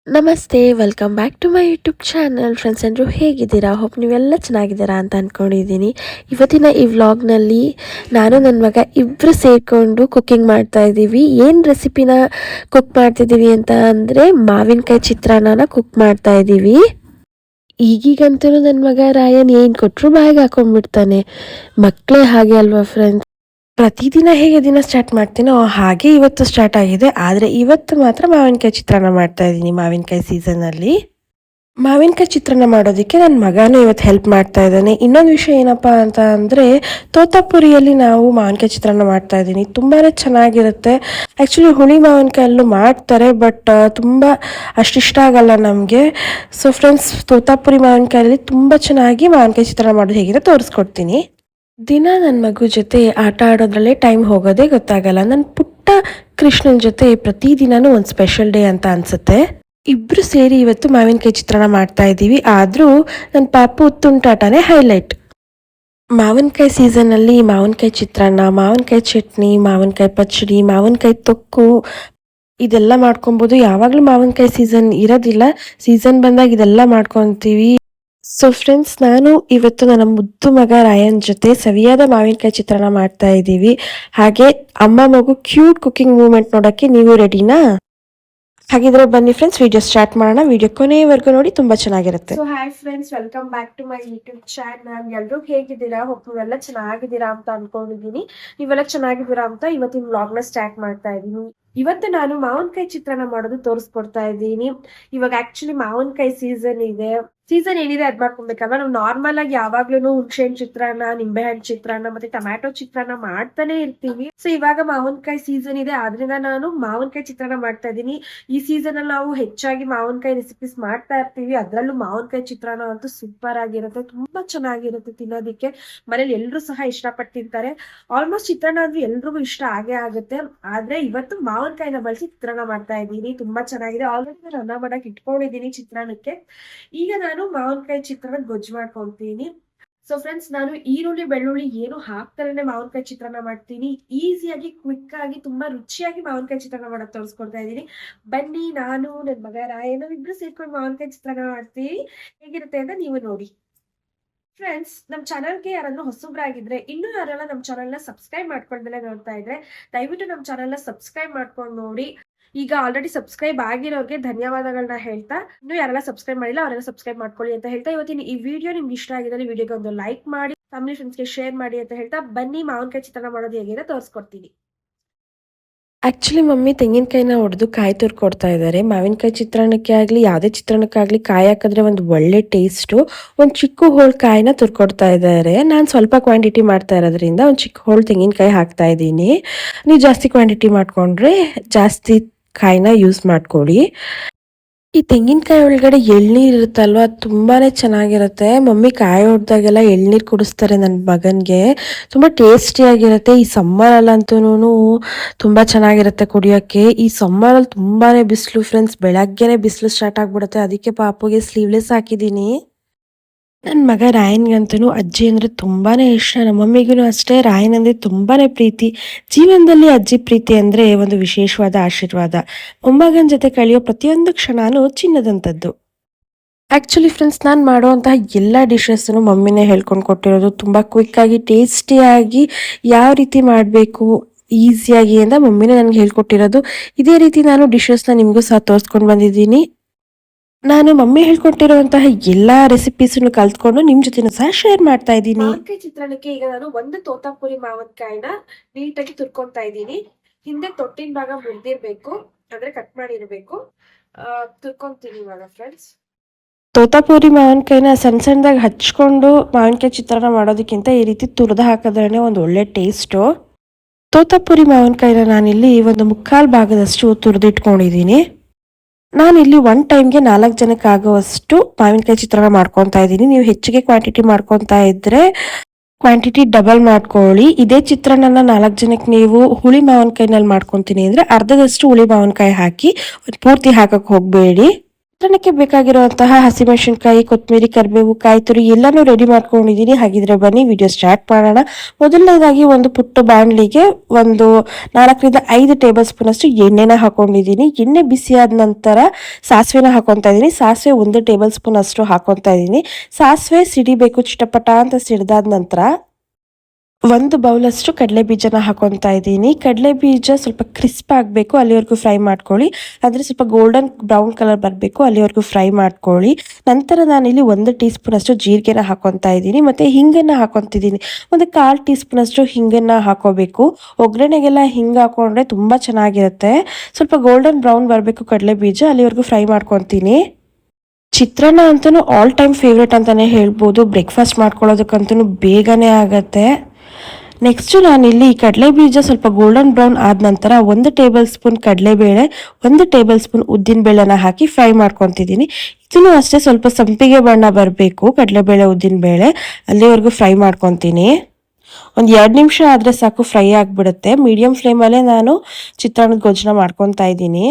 ನಮಸ್ತೆ, welcome back to my YouTube channel. Friends ಎಲ್ಲರೂ ಹೇಗಿದ್ದೀರಾ? ಹೋಪ್ ನೀವೆಲ್ಲ ಚೆನ್ನಾಗಿದ್ದೀರಾ ಅಂತ ಅಂದ್ಕೊಂಡಿದ್ದೀನಿ. ಇವತ್ತಿನ ಈ ವ್ಲಾಗ್ನಲ್ಲಿ ನಾನು ನನ್ನ ಮಗ ಇಬ್ಬರು ಸೇರಿಕೊಂಡು ಕುಕ್ಕಿಂಗ್ ಮಾಡ್ತಾ ಇದ್ದೀವಿ. ಏನು ರೆಸಿಪಿನ ಕುಕ್ ಮಾಡ್ತಿದ್ದೀವಿ ಅಂತ ಅಂದರೆ ಮಾವಿನಕಾಯಿ ಚಿತ್ರಾನ್ನ ಕುಕ್ ಮಾಡ್ತಾ ಇದ್ದೀವಿ. ಈಗೀಗಂತೂ ನನ್ನ ಮಗ ರಾಯನ್ ಏನು ಕೊಟ್ಟರು ಬಾಯಿಗೆ ಹಾಕೊಂಡ್ಬಿಡ್ತಾನೆ. ಮಕ್ಕಳೇ ಹಾಗೆ ಅಲ್ವಾ ಫ್ರೆಂಡ್ಸ್? ಪ್ರತಿದಿನ ಹೇಗೆ ದಿನ ಸ್ಟಾರ್ಟ್ ಮಾಡ್ತೀನೋ ಹಾಗೆ ಇವತ್ತು ಸ್ಟಾರ್ಟ್ ಆಗಿದೆ. ಆದರೆ ಇವತ್ತು ಮಾತ್ರ ಮಾವಿನಕಾಯಿ ಚಿತ್ರಾನ್ನ ಮಾಡ್ತಾ ಇದ್ದೀನಿ. ಮಾವಿನಕಾಯಿ ಸೀಸನಲ್ಲಿ ಮಾವಿನಕಾಯಿ ಚಿತ್ರಾನ್ನ ಮಾಡೋದಕ್ಕೆ ನನ್ನ ಮಗನೂ ಇವತ್ತು ಹೆಲ್ಪ್ ಮಾಡ್ತಾ ಇದ್ದಾನೆ. ಇನ್ನೊಂದು ವಿಷಯ ಏನಪ್ಪ ಅಂತ ಅಂದರೆ ತೋತಾಪುರಿಯಲ್ಲಿ ನಾವು ಮಾವಿನಕಾಯಿ ಚಿತ್ರಾನ್ನ ಮಾಡ್ತಾ ಇದ್ದೀನಿ. ತುಂಬಾ ಚೆನ್ನಾಗಿರುತ್ತೆ. ಆ್ಯಕ್ಚುಲಿ ಹುಳಿ ಮಾವಿನಕಾಯಲ್ಲೂ ಮಾಡ್ತಾರೆ, ಬಟ್ ತುಂಬ ಅಷ್ಟಿಷ್ಟ ಆಗಲ್ಲ ನಮಗೆ. ಸೊ ಫ್ರೆಂಡ್ಸ್, ತೋತಾಪುರಿ ಮಾವಿನಕಾಯಲ್ಲಿ ತುಂಬ ಚೆನ್ನಾಗಿ ಮಾವಿನಕಾಯಿ ಚಿತ್ರಾನ್ನ ಮಾಡೋದು ಹೇಗಿದೆ ತೋರಿಸ್ಕೊಡ್ತೀನಿ. ದಿನ ನನ್ನ ಮಗು ಜೊತೆ ಆಟ ಆಡೋದ್ರಲ್ಲೇ ಟೈಮ್ ಹೋಗೋದೇ ಗೊತ್ತಾಗಲ್ಲ. ನನ್ನ ಪುಟ್ಟ ಕೃಷ್ಣನ ಜೊತೆ ಪ್ರತಿದಿನನೂ ಒಂದು ಸ್ಪೆಷಲ್ ಡೇ ಅಂತ ಅನಿಸುತ್ತೆ. ಇಬ್ಬರು ಸೇರಿ ಇವತ್ತು ಮಾವಿನಕಾಯಿ ಚಿತ್ರಾನ್ನ ಮಾಡ್ತಾ ಇದ್ದೀವಿ. ಆದರೂ ನನ್ನ ಪಾಪು ತುಂಟಾಟನೇ ಹೈಲೈಟ್. ಮಾವಿನಕಾಯಿ ಸೀಸನ್ನಲ್ಲಿ ಮಾವಿನಕಾಯಿ ಚಿತ್ರಾನ್ನ, ಮಾವಿನಕಾಯಿ ಚಟ್ನಿ, ಮಾವಿನಕಾಯಿ ಪಚ್ಚಡಿ, ಮಾವಿನಕಾಯಿ ತೊಕ್ಕು ಇದೆಲ್ಲ ಮಾಡ್ಕೊಬೋದು. ಯಾವಾಗಲೂ ಮಾವಿನಕಾಯಿ ಸೀಸನ್ ಇರೋದಿಲ್ಲ, ಸೀಸನ್ ಬಂದಾಗ ಇದೆಲ್ಲ ಮಾಡ್ಕೊತೀವಿ. ಸೊ ಫ್ರೆಂಡ್ಸ್, ನಾನು ಇವತ್ತು ನನ್ನ ಮುದ್ದು ಮಗ ರಾಯನ್ ಜೊತೆ ಸವಿಯಾದ ಮಾವಿನಕಾಯಿ ಚಿತ್ರಾನ್ನ ಮಾಡ್ತಾ ಇದ್ದೀವಿ. ಹಾಗೆ ಅಮ್ಮ ಮಗು ಕ್ಯೂಟ್ ಕುಕಿಂಗ್ ಮೂಮೆಂಟ್ ನೋಡೋಕ್ಕೆ ನೀವು ರೆಡಿನಾ? ಹಾಗಿದ್ರೆ ಬನ್ನಿ ಫ್ರೆಂಡ್ಸ್, ವಿಡಿಯೋ ಸ್ಟಾರ್ಟ್ ಮಾಡೋಣ. ವಿಡಿಯೋ ಕೊನೆಯವರೆಗೂ ನೋಡಿ, ತುಂಬಾ ಚೆನ್ನಾಗಿರುತ್ತೆ. So hi friends, welcome back to my YouTube channel. ಎಲ್ಲರೂ ಹೇಗಿದ್ದೀರಾ? ಹೋಪ್ ನೀವೆಲ್ಲ ಚೆನ್ನಾಗಿದ್ದೀರಾ ಅಂತ ಅನ್ಕೊಂಡಿದ್ದೀನಿ. ನೀವೆಲ್ಲ ಚೆನ್ನಾಗಿದ್ದೀರಾ ಅಂತ ಇವತ್ತಿನ ವ್ಲಾಗ್ನ ಸ್ಟಾರ್ಟ್ ಮಾಡ್ತಾ ಇದ್ದೀನಿ. ಇವತ್ತು ನಾನು ಮಾವಿನಕಾಯಿ ಚಿತ್ರಾನ್ನ ಮಾಡೋದು ತೋರಿಸ್ಕೊಡ್ತಾ ಇದ್ದೀನಿ. ಇವಾಗ ಆಕ್ಚುಲಿ ಮಾವಿನಕಾಯಿ ಸೀಸನ್ ಏನಿದೆ ಅದ್ ಮಾಡ್ಕೊಬೇಕಲ್ವಾ. ನಾವು ನಾರ್ಮಲ್ ಆಗಿ ಯಾವಾಗ್ಲೂ ಹುಣಸೆಹಣ್ಣು ಚಿತ್ರಾನ್ನ, ನಿಂಬೆಹಣ್ಣು ಚಿತ್ರಾನ್ನ ಮತ್ತೆ ಟೊಮ್ಯಾಟೊ ಚಿತ್ರಾನ್ನ ಮಾಡ್ತಾನೆ ಇರ್ತೀವಿ. ಸೊ ಇವಾಗ ಮಾವಿನಕಾಯಿ ಸೀಸನ್ ಇದೆ, ಆದ್ರಿಂದ ನಾನು ಮಾವಿನಕಾಯಿ ಚಿತ್ರಾನ್ನ ಮಾಡ್ತಾ ಇದ್ದೀನಿ. ಈ ಸೀಸನ್ ಅಲ್ಲಿ ನಾವು ಹೆಚ್ಚಾಗಿ ಮಾವಿನಕಾಯಿ ರೆಸಿಪೀಸ್ ಮಾಡ್ತಾ ಇರ್ತೀವಿ. ಅದ್ರಲ್ಲೂ ಮಾವಿನಕಾಯಿ ಚಿತ್ರಾನ್ನ ಅಂತೂ ಸೂಪರ್ ಆಗಿರುತ್ತೆ, ತುಂಬಾ ಚೆನ್ನಾಗಿರುತ್ತೆ ತಿನ್ನೋದಿಕ್ಕೆ. ಮನೇಲಿ ಎಲ್ರು ಸಹ ಇಷ್ಟಪಟ್ಟು ತಿಂತಾರೆ. ಆಲ್ಮೋಸ್ಟ್ ಚಿತ್ರಾನ್ನ ಅಂದ್ರೆ ಎಲ್ರಿಗೂ ಇಷ್ಟ ಆಗೇ ಆಗುತ್ತೆ. ಆದ್ರೆ ಇವತ್ತು ಮಾವಿನಕಾಯಿನ ಬಳಸಿ ಚಿತ್ರಾನ್ನ ಮಾಡ್ತಾ ಇದ್ದೀನಿ. ತುಂಬಾ ಚೆನ್ನಾಗಿದೆ. ಆಲ್ರೆಡಿ ನಾನು ಅನ್ನ ಮಾಡಕ್ ಇಟ್ಕೊಂಡಿದ್ದೀನಿ ಚಿತ್ರಾನ್ನಕ್ಕೆ. ಈಗ ನಾನು ಮಾವಿನಕಾಯಿ ಚಿತ್ರಾನ್ನ ಗೊಜ್ಜು ಮಾಡ್ಕೊಳ್ತೀನಿ. ಸೊ ಫ್ರೆಂಡ್ಸ್, ನಾನು ಈರುಳ್ಳಿ ಬೆಳ್ಳುಳ್ಳಿ ಏನು ಹಾಕ್ತಾರೇನೆ ಮಾವಿನಕಾಯಿ ಚಿತ್ರಾನ್ನ ಮಾಡ್ತೀನಿ. ಈಸಿಯಾಗಿ, ಕ್ವಿಕ್ ಆಗಿ, ತುಂಬಾ ರುಚಿಯಾಗಿ ಮಾವಿನಕಾಯಿ ಚಿತ್ರಾನ್ನ ಮಾಡಕ್ ತೋರಿಸ್ಕೊಡ್ತಾ ಇದ್ದೀನಿ. ಬನ್ನಿ, ನಾನು ನನ್ನ ಮಗ ರಾಯನ ಇಬ್ರು ಸೇರ್ಕೊಂಡು ಮಾವಿನಕಾಯಿ ಚಿತ್ರಾನ್ನ ಮಾಡ್ತೀವಿ. ಹೇಗಿರುತ್ತೆ ಅಂತ ನೀವು ನೋಡಿ. ಫ್ರೆಂಡ್ಸ್, ನಮ್ ಚಾನಲ್ಗೆ ಯಾರಾದ್ರೂ ಹೊಸಬ್ರಾಗಿದ್ರೆ, ಇನ್ನೂ ಯಾರೆಲ್ಲ ನಮ್ ಚಾನಲ್ನ ಸಬ್ಸ್ಕ್ರೈಬ್ ಮಾಡ್ಕೊಂಡ್ಮೇಲೆ ನೋಡ್ತಾ ಇದ್ರೆ ದಯವಿಟ್ಟು ನಮ್ ಚಾನಲ್ನ ಸಬ್ಸ್ಕ್ರೈಬ್ ಮಾಡ್ಕೊಂಡು ನೋಡಿ. ಈಗ ಆಲ್ರೆಡಿ ಸಬ್ಸ್ಕ್ರೈಬ್ ಆಗಿರೋರಿಗೆ ಧನ್ಯವಾದಗಳನ್ನ ಹೇಳ್ತಾ, ಇನ್ನೂ ಯಾರೆಲ್ಲ ಸಬ್ಸ್ಕ್ರೈಬ್ ಮಾಡಿಲ್ಲ ಅವರೆಲ್ಲ ಸಬ್ಸ್ಕ್ರೈಬ್ ಮಾಡ್ಕೊಳ್ಳಿ ಅಂತ ಹೇಳ್ತಾ, ಇವತ್ತಿನ ಈ ವಿಡಿಯೋ ನಿಮ್ಗೆ ಇಷ್ಟ ಆಗಿದ್ರೆ ವಿಡಿಯೋಗೆ ಒಂದು ಲೈಕ್ ಮಾಡಿ, ಫ್ಯಾಮಿಲಿ ಫ್ರೆಂಡ್ಸ್ಗೆ ಶೇರ್ ಮಾಡಿ ಅಂತ ಹೇಳ್ತಾ, ಬನ್ನಿ ಮಾವಿನಕಾಯಿ ಚಿತ್ರಾನ್ನ ಮಾಡೋದು ಹೇಗಿದೆ ತೋರಿಸ್ಕೊಡ್ತೀನಿ. ಆಕ್ಚುಲಿ ಮಮ್ಮಿ ತೆಂಗಿನಕಾಯಿನ ಹೊಡೆದು ಕಾಯಿ ತುರ್ಕೊಡ್ತಾ ಇದ್ದಾರೆ. ಮಾವಿನಕಾಯಿ ಚಿತ್ರಾನ್ನಕ್ಕೆ ಆಗಲಿ ಯಾವುದೇ ಚಿತ್ರಾನ್ನಕ್ಕಾಗಲಿ ಕಾಯಿ ಹಾಕಿದ್ರೆ ಒಂದು ಒಳ್ಳೆ ಟೇಸ್ಟು. ಒಂದು ಚಿಕ್ಕ ಹೋಳು ಕಾಯಿನ ತುರ್ಕೊಡ್ತಾ ಇದ್ದಾರೆ. ನಾನು ಸ್ವಲ್ಪ ಕ್ವಾಂಟಿಟಿ ಮಾಡ್ತಾ ಇರೋದ್ರಿಂದ ಒಂದು ಚಿಕ್ಕ ಹೋಳು ತೆಂಗಿನಕಾಯಿ ಹಾಕ್ತಾ ಇದ್ದೀನಿ. ನೀವು ಜಾಸ್ತಿ ಕ್ವಾಂಟಿಟಿ ಮಾಡ್ಕೊಂಡ್ರೆ ಜಾಸ್ತಿ ಕಾಯಿನ ಯೂಸ್ ಮಾಡ್ಕೊಳ್ಳಿ. ಈ ತೆಂಗಿನಕಾಯಿ ಒಳಗಡೆ ಎಳ್ನೀರು ಇರುತ್ತಲ್ವಾ, ತುಂಬಾನೇ ಚೆನ್ನಾಗಿರುತ್ತೆ. ಮಮ್ಮಿ ಕಾಯಿ ಹೊಡೆದಾಗೆಲ್ಲ ಎಳ್ನೀರು ಕುಡಿಸ್ತಾರೆ ನನ್ನ ಮಗನಿಗೆ. ತುಂಬ ಟೇಸ್ಟಿಯಾಗಿರುತ್ತೆ. ಈ ಸಮ್ಮರಲ್ಲಂತೂ ತುಂಬ ಚೆನ್ನಾಗಿರುತ್ತೆ ಕುಡಿಯೋಕ್ಕೆ. ಈ ಸಮ್ಮರಲ್ಲಿ ತುಂಬಾನೇ ಬಿಸಿಲು ಫ್ರೆಂಡ್ಸ್, ಬೆಳಗ್ಗೆನೆ ಬಿಸಿಲು ಸ್ಟಾರ್ಟ್ ಆಗಿಬಿಡುತ್ತೆ. ಅದಕ್ಕೆ ಪಾಪುಗೆ ಸ್ಲೀವ್ಲೆಸ್ ಹಾಕಿದ್ದೀನಿ. ನನ್ನ ಮಗ ರಾಯನ್ಗಂತೂ ಅಜ್ಜಿ ಅಂದರೆ ತುಂಬಾ ಇಷ್ಟ. ನಮ್ಮ ಮಮ್ಮಿಗೂ ಅಷ್ಟೇ ರಾಯನ್ ಅಂದರೆ ತುಂಬಾ ಪ್ರೀತಿ. ಜೀವನದಲ್ಲಿ ಅಜ್ಜಿ ಪ್ರೀತಿ ಅಂದರೆ ಒಂದು ವಿಶೇಷವಾದ ಆಶೀರ್ವಾದ. ಮೊಮ್ಮಗನ ಜೊತೆ ಕಳೆಯೋ ಪ್ರತಿಯೊಂದು ಕ್ಷಣನೂ ಚಿನ್ನದಂಥದ್ದು. ಆ್ಯಕ್ಚುಲಿ ಫ್ರೆಂಡ್ಸ್, ನಾನು ಮಾಡುವಂತಹ ಎಲ್ಲ ಡಿಶಸ್ಸನ್ನು ಮಮ್ಮಿನೇ ಹೇಳ್ಕೊಂಡು ಕೊಟ್ಟಿರೋದು. ತುಂಬ ಕ್ವಿಕ್ಕಾಗಿ, ಟೇಸ್ಟಿಯಾಗಿ ಯಾವ ರೀತಿ ಮಾಡಬೇಕು ಈಸಿಯಾಗಿ ಅಂತ ಮಮ್ಮಿನೇ ನನಗೆ ಹೇಳ್ಕೊಟ್ಟಿರೋದು. ಇದೇ ರೀತಿ ನಾನು ಡಿಶಸ್ನ ನಿಮಗೂ ಸಹ ತೋರಿಸ್ಕೊಂಡು ಬಂದಿದ್ದೀನಿ. ನಾನು ಮಮ್ಮಿ ಹೇಳ್ಕೊಟ್ಟಿರುವಂತಹ ಎಲ್ಲಾ ರೆಸಿಪೀಸನ್ನು ಕಲ್ತ್ಕೊಂಡು ನಿಮ್ ಜೊತೆ ಸಹ ಶೇರ್ ಮಾಡ್ತಾ ಇದ್ದೀನಿ. ಮಾವಿನಕಾಯಿ ಚಿತ್ರಾನ್ನಕ್ಕೆ ಈಗ ನಾನು ಒಂದು ತೋತಾಪುರಿ ಮಾವಿನಕಾಯಿನ ನೀಟಾಗಿ ತುರ್ಕೊಂತಾ ಇದ್ದೀನಿ. ಹಿಂದೆ ತೊಟ್ಟಿನ ಭಾಗ ಮುರಿದಿರ್ಬೇಕು, ಅಂದ್ರೆ ಕಟ್ ಮಾಡಿರ್ಬೇಕು. ತುರ್ಕೊಂತೀನಿ ಇವಾಗ ಫ್ರೆಂಡ್ಸ್. ತೋತಾಪುರಿ ಮಾವಿನಕಾಯಿನ ಸಣ್ಣ ಸಣ್ಣದಾಗಿ ಹಚ್ಕೊಂಡು ಮಾವಿನಕಾಯಿ ಚಿತ್ರಾನ್ನ ಮಾಡೋದಕ್ಕಿಂತ ಈ ರೀತಿ ತುರಿದು ಹಾಕಿದ್ರೆ ಒಂದು ಒಳ್ಳೆ ಟೇಸ್ಟು. ತೋತಾಪುರಿ ಮಾವಿನಕಾಯಿನ ನಾನಿಲ್ಲಿ ಒಂದು 3/4 ಭಾಗದಷ್ಟು ತುರಿದಿಟ್ಕೊಂಡಿದ್ದೀನಿ. ನಾನಿಲ್ಲಿ ಒನ್ ಟೈಮ್ಗೆ 4 ಜನಕ್ಕೆ ಆಗುವಷ್ಟು ಮಾವಿನಕಾಯಿ ಚಿತ್ರಾನ್ನ ಮಾಡ್ಕೊತಾ ಇದ್ದೀನಿ. ನೀವು ಹೆಚ್ಚಿಗೆ ಕ್ವಾಂಟಿಟಿ ಮಾಡ್ಕೊತಾ ಇದ್ರೆ ಕ್ವಾಂಟಿಟಿ ಡಬಲ್ ಮಾಡ್ಕೊಳ್ಳಿ. ಇದೇ ಚಿತ್ರಾನ್ನ 4 ಜನಕ್ಕೆ ನೀವು ಹುಳಿ ಮಾವಿನಕಾಯಿನಲ್ಲಿ ಮಾಡ್ಕೊತೀನಿ ಅಂದರೆ ಅರ್ಧದಷ್ಟು ಹುಳಿ ಮಾವಿನಕಾಯಿ ಹಾಕಿ, ಪೂರ್ತಿ ಹಾಕಕ್ಕೆ ಹೋಗಬೇಡಿ. ಚಿತ್ರಾನ್ನಕ್ಕೆ ಬೇಕಾಗಿರುವಂತಹ ಹಸಿಮೆಣಸಿನಕಾಯಿ, ಕೊತ್ತಂಬರಿ, ಕರಿಬೇವು, ಕಾಯಿ ತುರಿ ಎಲ್ಲಾನು ರೆಡಿ ಮಾಡ್ಕೊಂಡಿದ್ದೀನಿ. ಹಾಗಿದ್ರೆ ಬನ್ನಿ ವಿಡಿಯೋ ಸ್ಟಾರ್ಟ್ ಮಾಡೋಣ. ಮೊದಲನೇದಾಗಿ ಒಂದು ಪುಟ್ಟ ಬಾಣಲಿಗೆ ಒಂದು 4 ರಿಂದ 5 ಟೇಬಲ್ ಸ್ಪೂನ್ ಅಷ್ಟು ಎಣ್ಣೆನ ಹಾಕೊಂಡಿದ್ದೀನಿ. ಎಣ್ಣೆ ಬಿಸಿ ಆದ ನಂತರ ಸಾಸಿವೆನ ಹಾಕೊತಾ ಇದ್ದೀನಿ. ಸಾಸಿವೆ 1 ಟೇಬಲ್ ಸ್ಪೂನ್ ಅಷ್ಟು ಹಾಕೊತಾ ಇದ್ದೀನಿ. ಸಾಸಿವೆ ಸಿಡಿಬೇಕು, ಚಿಟಪಟ ಅಂತ ಸಿಡಿದಾದ ನಂತರ 1 ಬೌಲ್ ಅಷ್ಟು ಕಡಲೆ ಬೀಜನ ಹಾಕೊತಾ ಇದ್ದೀನಿ. ಕಡಲೆ ಬೀಜ ಸ್ವಲ್ಪ ಕ್ರಿಸ್ಪ್ ಆಗಬೇಕು, ಅಲ್ಲಿವರೆಗೂ ಫ್ರೈ ಮಾಡ್ಕೊಳ್ಳಿ. ಅಂದರೆ ಸ್ವಲ್ಪ ಗೋಲ್ಡನ್ ಬ್ರೌನ್ ಕಲರ್ ಬರಬೇಕು, ಅಲ್ಲಿವರೆಗೂ ಫ್ರೈ ಮಾಡ್ಕೊಳ್ಳಿ. ನಂತರ ನಾನಿಲ್ಲಿ 1 ಟೀ ಸ್ಪೂನ್ ಅಷ್ಟು ಜೀರಿಗೆನ ಹಾಕೊತಾ ಇದ್ದೀನಿ. ಮತ್ತು ಹಿಂಗನ್ನು ಹಾಕೊತಿದ್ದೀನಿ. ಒಂದು 1/4 ಟೀ ಸ್ಪೂನ್ ಅಷ್ಟು ಹಿಂಗನ್ನು ಹಾಕೋಬೇಕು. ಒಗ್ಗರಣೆಗೆಲ್ಲ ಹಿಂಗೆ ಹಾಕೊಂಡ್ರೆ ತುಂಬ ಚೆನ್ನಾಗಿರುತ್ತೆ. ಸ್ವಲ್ಪ ಗೋಲ್ಡನ್ ಬ್ರೌನ್ ಬರಬೇಕು ಕಡಲೆ ಬೀಜ, ಅಲ್ಲಿವರೆಗೂ ಫ್ರೈ ಮಾಡ್ಕೊತೀನಿ. ಚಿತ್ರಾನ್ನ ಅಂತೂ ಆಲ್ ಟೈಮ್ ಫೇವ್ರೇಟ್ ಅಂತಲೇ ಹೇಳ್ಬೋದು. ಬ್ರೇಕ್ಫಾಸ್ಟ್ ಮಾಡ್ಕೊಳ್ಳೋದಕ್ಕಂತೂ ಬೇಗನೆ ಆಗುತ್ತೆ. ನೆಕ್ಸ್ಟು ನಾನಿಲ್ಲಿ ಕಡಲೆ ಬೀಜ ಸ್ವಲ್ಪ ಗೋಲ್ಡನ್ ಬ್ರೌನ್ ಆದ ನಂತರ 1 ಟೇಬಲ್ ಸ್ಪೂನ್ ಕಡಲೆಬೇಳೆ, 1 ಟೇಬಲ್ ಸ್ಪೂನ್ ಉದ್ದಿನಬೇಳೆನ ಹಾಕಿ ಫ್ರೈ ಮಾಡ್ಕೊತಿದ್ದೀನಿ. ಇದನ್ನು ಅಷ್ಟೇ ಸ್ವಲ್ಪ ಸಂಪಿಗೆ ಬಣ್ಣ ಬರಬೇಕು ಕಡಲೆಬೇಳೆ ಉದ್ದಿನಬೇಳೆ, ಅಲ್ಲಿವರೆಗೂ ಫ್ರೈ ಮಾಡ್ಕೊತೀನಿ. ಒಂದು 2 ನಿಮಿಷ ಆದರೆ ಸಾಕು, ಫ್ರೈ ಆಗಿಬಿಡುತ್ತೆ. ಮೀಡಿಯಮ್ ಫ್ಲೇಮಲ್ಲೇ ನಾನು ಚಿತ್ರಾನ್ನದ ಗೊಜ್ಜನ್ನ ಮಾಡ್ಕೊತಾ ಇದ್ದೀನಿ.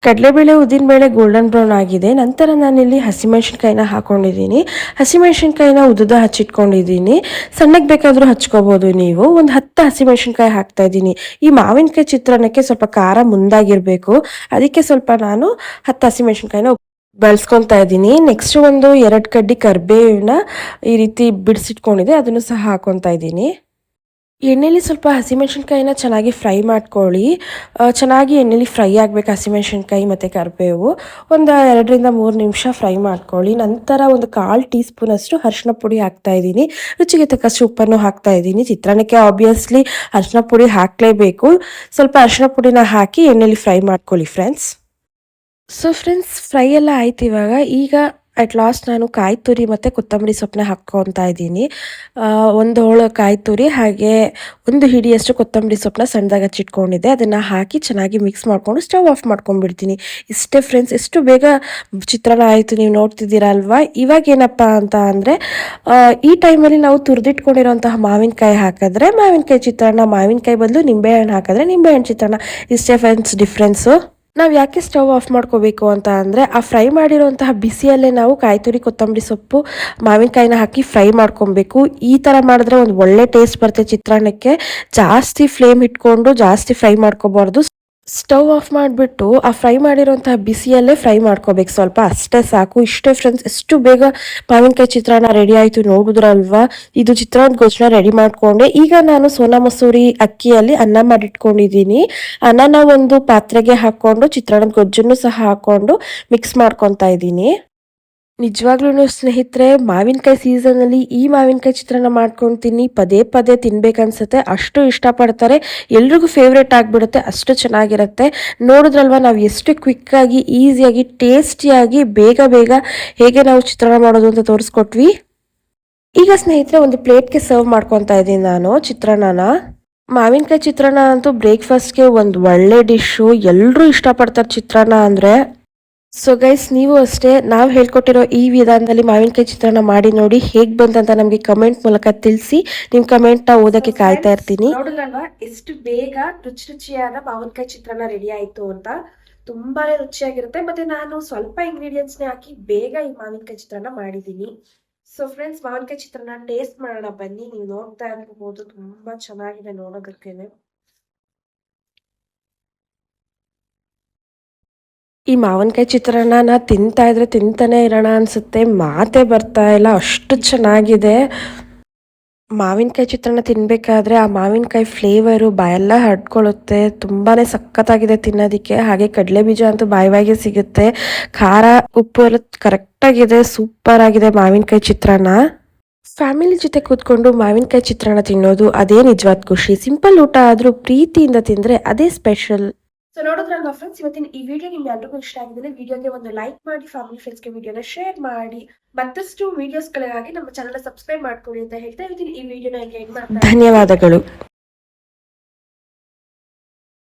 ಕಡಲೆಬೇಳೆ ಉದ್ದಿನಬೇಳೆ ಗೋಲ್ಡನ್ ಬ್ರೌನ್ ಆಗಿದೆ. ನಂತರ ನಾನಿಲ್ಲಿ ಹಸಿಮೆಣಸಿನ್ಕಾಯಿನ ಹಾಕೊಂಡಿದ್ದೀನಿ. ಹಸಿಮೆಣಸಿನ್ಕಾಯಿನ ಉದ್ದುದ ಹಚ್ಚಿಟ್ಕೊಂಡಿದ್ದೀನಿ. ಸಣ್ಣಗೆ ಬೇಕಾದರೂ ಹಚ್ಕೋಬೋದು ನೀವು. ಒಂದು 10 ಹಸಿಮೆಣಸಿನ್ಕಾಯಿ ಹಾಕ್ತಾ ಇದ್ದೀನಿ. ಈ ಮಾವಿನಕಾಯಿ ಚಿತ್ರಾನ್ನಕ್ಕೆ ಸ್ವಲ್ಪ ಖಾರ ಮುಂದಾಗಿರಬೇಕು, ಅದಕ್ಕೆ ಸ್ವಲ್ಪ ನಾನು 10 ಹಸಿಮೆಣಸಿನ್ಕಾಯಿನ ಬಳಸ್ಕೊತಾ ಇದ್ದೀನಿ. ನೆಕ್ಸ್ಟ್ ಒಂದು 2 ಕಡ್ಡಿ ಕರಿಬೇವನ್ನ ಈ ರೀತಿ ಬಿಡಿಸಿಟ್ಕೊಂಡಿದೆ, ಅದನ್ನು ಸಹ ಹಾಕೊತಾ ಇದ್ದೀನಿ. ಎಣ್ಣೆಲಿ ಸ್ವಲ್ಪ ಹಸಿಮೆಣಸಿನ್ಕಾಯಿನ ಚೆನ್ನಾಗಿ ಫ್ರೈ ಮಾಡ್ಕೊಳ್ಳಿ. ಚೆನ್ನಾಗಿ ಎಣ್ಣೆಲಿ ಫ್ರೈ ಆಗಬೇಕು ಹಸಿಮೆಣಸಿನ್ಕಾಯಿ ಮತ್ತು ಕರಿಬೇವು. ಒಂದು 2 ರಿಂದ 3 ನಿಮಿಷ ಫ್ರೈ ಮಾಡ್ಕೊಳ್ಳಿ. ನಂತರ ಒಂದು 1/4 ಟೀ ಸ್ಪೂನ್ ಅಷ್ಟು ಅರಿಶಿನ ಪುಡಿ ಹಾಕ್ತಾ ಇದ್ದೀನಿ. ರುಚಿಗೆ ತಕ್ಕಷ್ಟು ಉಪ್ಪನ್ನು ಹಾಕ್ತಾ ಇದ್ದೀನಿ. ಚಿತ್ರಾನ್ನಕ್ಕೆ ಆಬ್ವಿಯಸ್ಲಿ ಅರಿಶಿನ ಪುಡಿ ಹಾಕಲೇಬೇಕು. ಸ್ವಲ್ಪ ಅರಿಶಿನ ಪುಡಿನ ಹಾಕಿ ಎಣ್ಣೆಲಿ ಫ್ರೈ ಮಾಡ್ಕೊಳ್ಳಿ ಫ್ರೆಂಡ್ಸ್. ಸೊ ಫ್ರೆಂಡ್ಸ್, ಫ್ರೈ ಎಲ್ಲ ಆಯ್ತು. ಈಗ ಅಟ್ ಲಾಸ್ಟ್ ನಾನು ಕಾಯಿ ತುರಿ ಮತ್ತು ಕೊತ್ತಂಬರಿ ಸೊಪ್ಪನ್ನ ಹಾಕ್ಕೊತಾ ಇದ್ದೀನಿ. 1 ಹೋಳು ಕಾಯಿ ತುರಿ ಹಾಗೆ 1 ಹಿಡಿಯಷ್ಟು ಕೊತ್ತಂಬರಿ ಸೊಪ್ಪನ್ನ ಸಣ್ಣದಾಗಿ ಹಚ್ಚಿಟ್ಕೊಂಡಿದ್ದೆ, ಅದನ್ನು ಹಾಕಿ ಚೆನ್ನಾಗಿ ಮಿಕ್ಸ್ ಮಾಡಿಕೊಂಡು ಸ್ಟವ್ ಆಫ್ ಮಾಡ್ಕೊಂಡ್ಬಿಡ್ತೀನಿ. ಇಷ್ಟೇ ಫ್ರೆಂಡ್ಸ್, ಎಷ್ಟು ಬೇಗ ಚಿತ್ರಾನ್ನ ಆಯಿತು, ನೀವು ನೋಡ್ತಿದ್ದೀರಾ ಅಲ್ವಾ. ಇವಾಗ ಏನಪ್ಪ ಅಂತ ಅಂದರೆ ಈ ಟೈಮಲ್ಲಿ ನಾವು ತುರಿದಿಟ್ಕೊಂಡಿರೋಂತಹ ಮಾವಿನಕಾಯಿ ಹಾಕಿದ್ರೆ ಮಾವಿನಕಾಯಿ ಚಿತ್ರಾನ್ನ, ಮಾವಿನಕಾಯಿ ಬದಲು ನಿಂಬೆಹಣ್ಣು ಹಾಕಿದ್ರೆ ನಿಂಬೆಹಣ್ಣು ಚಿತ್ರಾನ್ನ. ಇಷ್ಟೇ ಫ್ರೆಂಡ್ಸ್ ಡಿಫ್ರೆನ್ಸು. ನಾವು ಯಾಕೆ ಸ್ಟವ್ ಆಫ್ ಮಾಡ್ಕೋಬೇಕು ಅಂತ ಅಂದರೆ ಆ ಫ್ರೈ ಮಾಡಿರುವಂತಹ ಬಿಸಿಯಲ್ಲೇ ನಾವು ಕಾಯಿ ತುರಿ, ಕೊತ್ತಂಬರಿ ಸೊಪ್ಪು, ಮಾವಿನಕಾಯಿನ ಹಾಕಿ ಫ್ರೈ ಮಾಡ್ಕೊಬೇಕು. ಈ ಥರ ಮಾಡಿದ್ರೆ ಒಂದು ಒಳ್ಳೆ ಟೇಸ್ಟ್ ಬರುತ್ತೆ ಚಿತ್ರಾನ್ನಕ್ಕೆ. ಜಾಸ್ತಿ ಫ್ಲೇಮ್ ಇಟ್ಕೊಂಡು ಜಾಸ್ತಿ ಫ್ರೈ ಮಾಡ್ಕೋಬಾರ್ದು. ಸ್ಟವ್ ಆಫ್ ಮಾಡಿಬಿಟ್ಟು ಆ ಫ್ರೈ ಮಾಡಿರೋಂತಹ ಬಿಸಿಯಲ್ಲೇ ಫ್ರೈ ಮಾಡ್ಕೋಬೇಕು ಸ್ವಲ್ಪ, ಅಷ್ಟೇ ಸಾಕು. ಇಷ್ಟೇ ಫ್ರೆಂಡ್ಸ್, ಎಷ್ಟು ಬೇಗ ಮಾವಿನಕಾಯಿ ಚಿತ್ರಾನ್ನ ರೆಡಿ ಆಯಿತು ನೋಡಿದ್ರಲ್ವಾ. ಇದು ಚಿತ್ರಾನ್ನ ಗೊಜ್ಜನ್ನ ರೆಡಿ ಮಾಡಿಕೊಂಡೆ. ಈಗ ನಾನು ಸೋನಾ ಮಸೂರಿ ಅಕ್ಕಿಯಲ್ಲಿ ಅನ್ನ ಮಾಡಿಟ್ಕೊಂಡಿದ್ದೀನಿ. ಅನ್ನನ ಒಂದು ಪಾತ್ರೆಗೆ ಹಾಕ್ಕೊಂಡು ಚಿತ್ರಾನ್ನದ ಗೊಜ್ಜನ್ನು ಸಹ ಹಾಕ್ಕೊಂಡು ಮಿಕ್ಸ್ ಮಾಡ್ಕೊತಾ ಇದ್ದೀನಿ. ನಿಜವಾಗ್ಲೂ ಸ್ನೇಹಿತರೆ, ಮಾವಿನಕಾಯಿ ಸೀಸನಲ್ಲಿ ಈ ಮಾವಿನಕಾಯಿ ಚಿತ್ರಾನ್ನ ಮಾಡ್ಕೊಂಡು ಪದೇ ಪದೇ ತಿನ್ಬೇಕನ್ಸುತ್ತೆ. ಅಷ್ಟು ಇಷ್ಟಪಡ್ತಾರೆ, ಎಲ್ರಿಗೂ ಫೇವ್ರೇಟ್ ಆಗಿಬಿಡುತ್ತೆ, ಅಷ್ಟು ಚೆನ್ನಾಗಿರುತ್ತೆ. ನೋಡಿದ್ರಲ್ವ ನಾವು ಎಷ್ಟು ಕ್ವಿಕ್ಕಾಗಿ, ಈಸಿಯಾಗಿ, ಟೇಸ್ಟಿಯಾಗಿ, ಬೇಗ ಬೇಗ ಹೇಗೆ ನಾವು ಚಿತ್ರಾನ್ನ ಮಾಡೋದು ಅಂತ ತೋರಿಸ್ಕೊಟ್ವಿ. ಈಗ ಸ್ನೇಹಿತರೆ, ಒಂದು ಪ್ಲೇಟ್ಗೆ ಸರ್ವ್ ಮಾಡ್ಕೊತಾ ಇದ್ದೀನಿ ನಾನು ಚಿತ್ರಾನ್ನನ. ಮಾವಿನಕಾಯಿ ಚಿತ್ರಾನ್ನ ಅಂತೂ ಬ್ರೇಕ್ಫಾಸ್ಟ್ಗೆ ಒಂದು ಒಳ್ಳೆ ಡಿಶ್ಶು. ಎಲ್ಲರೂ ಇಷ್ಟಪಡ್ತಾರೆ ಚಿತ್ರಾನ್ನ ಅಂದರೆ. ಸೊ ಗೈಸ್, ನೀವು ಅಷ್ಟೇ ನಾವು ಹೇಳ್ಕೊಟ್ಟಿರೋ ಈ ವಿಧಾನದಲ್ಲಿ ಮಾವಿನಕಾಯಿ ಚಿತ್ರಾನ್ನ ಮಾಡಿ ನೋಡಿ. ಹೇಗೆ ಬಂತಂತ ನಮಗೆ ಕಮೆಂಟ್ ಮೂಲಕ ತಿಳಿಸಿ. ನಿಮ್ಮ ಕಮೆಂಟ್ನ ಓದೋಕ್ಕೆ ಕಾಯ್ತಾ ಇರ್ತೀನಿ. ನೋಡಿದ್ರಲ್ವಾ ಎಷ್ಟು ಬೇಗ ರುಚಿಯಾದ ಮಾವಿನಕಾಯಿ ಚಿತ್ರಾನ್ನ ರೆಡಿ ಆಯಿತು ಅಂತ. ತುಂಬಾನೇ ರುಚಿಯಾಗಿರುತ್ತೆ. ಮತ್ತೆ ನಾನು ಸ್ವಲ್ಪ ಇಂಗ್ರೀಡಿಯೆಂಟ್ಸ್ನೇ ಹಾಕಿ ಬೇಗ ಈ ಮಾವಿನಕಾಯಿ ಚಿತ್ರಾನ್ನ ಮಾಡಿದ್ದೀನಿ. ಸೊ ಫ್ರೆಂಡ್ಸ್, ಮಾವಿನಕಾಯಿ ಚಿತ್ರಾನ್ನ ಟೇಸ್ಟ್ ಮಾಡೋಣ ಬನ್ನಿ. ನೀವು ನೋಡ್ತಾ ಇರ್ಬೋದು, ತುಂಬಾ ಚೆನ್ನಾಗಿದೆ ನೋಡೋದಕ್ಕೇನೆ. ಈ ಮಾವಿನಕಾಯಿ ಚಿತ್ರಾನ್ನ ತಿಂತಾ ಇದ್ರೆ ತಿಂತಾನೆ ಇರೋಣ ಅನ್ಸುತ್ತೆ, ಮಾತೇ ಬರ್ತಾ ಇಲ್ಲ, ಅಷ್ಟು ಚೆನ್ನಾಗಿದೆ. ಮಾವಿನಕಾಯಿ ಚಿತ್ರಾನ್ನ ತಿನ್ನಬೇಕಾದ್ರೆ ಆ ಮಾವಿನಕಾಯಿ ಫ್ಲೇವರು ಬಾಯೆಲ್ಲ ಹರಡ್ಕೊಳ್ಳುತ್ತೆ. ತುಂಬಾ ಸಖತ್ತಾಗಿದೆ ತಿನ್ನೋದಕ್ಕೆ. ಹಾಗೆ ಕಡಲೆ ಬೀಜ ಅಂತೂ ಬಾಯಿಗೆ ಸಿಗುತ್ತೆ. ಖಾರ ಉಪ್ಪು ಎಲ್ಲ ಕರೆಕ್ಟಾಗಿದೆ, ಸೂಪರ್ ಆಗಿದೆ ಮಾವಿನಕಾಯಿ ಚಿತ್ರಾನ್ನ. ಫ್ಯಾಮಿಲಿ ಜೊತೆ ಕೂತ್ಕೊಂಡು ಮಾವಿನಕಾಯಿ ಚಿತ್ರಾನ್ನ ತಿನ್ನೋದು ಅದೇ ನಿಜವಾದ ಖುಷಿ. ಸಿಂಪಲ್ ಊಟ ಆದರೂ ಪ್ರೀತಿಯಿಂದ ತಿಂದರೆ ಅದೇ ಸ್ಪೆಷಲ್. ಸೊ ನೋಡಿದ್ರಲ್ವಾ ಫ್ರೆಂಡ್ಸ್, ಇವತ್ತಿನ ಈ ವಿಡಿಯೋ ನಿಮ್ಗೆ ಎಲ್ರಿಗೂ ಇಷ್ಟ ಆಗಿದ್ರೆ ವಿಡಿಯೋಗೆ ಒಂದು ಲೈಕ್ ಮಾಡಿ, ಫ್ಯಾಮಿಲಿ ಫ್ರೆಂಡ್ಸ್ಗೆ ವಿಡಿಯೋನ ಶೇರ್ ಮಾಡಿ. ಮತ್ತಷ್ಟು ವಿಡಿಯೋಸ್ಗಳಿಗಾಗಿ ನಮ್ಮ ಚಾನಲ್ ಸಬ್ಸ್ಕ್ರೈಬ್ ಮಾಡ್ಕೊಳ್ಳಿ ಅಂತ ಹೇಳ್ತಾ ಇವತ್ತಿನ ಈ ವಿಡಿಯೋನ ಎಂಡ್ ಮಾಡ್ತಾ ಧನ್ಯವಾದಗಳು.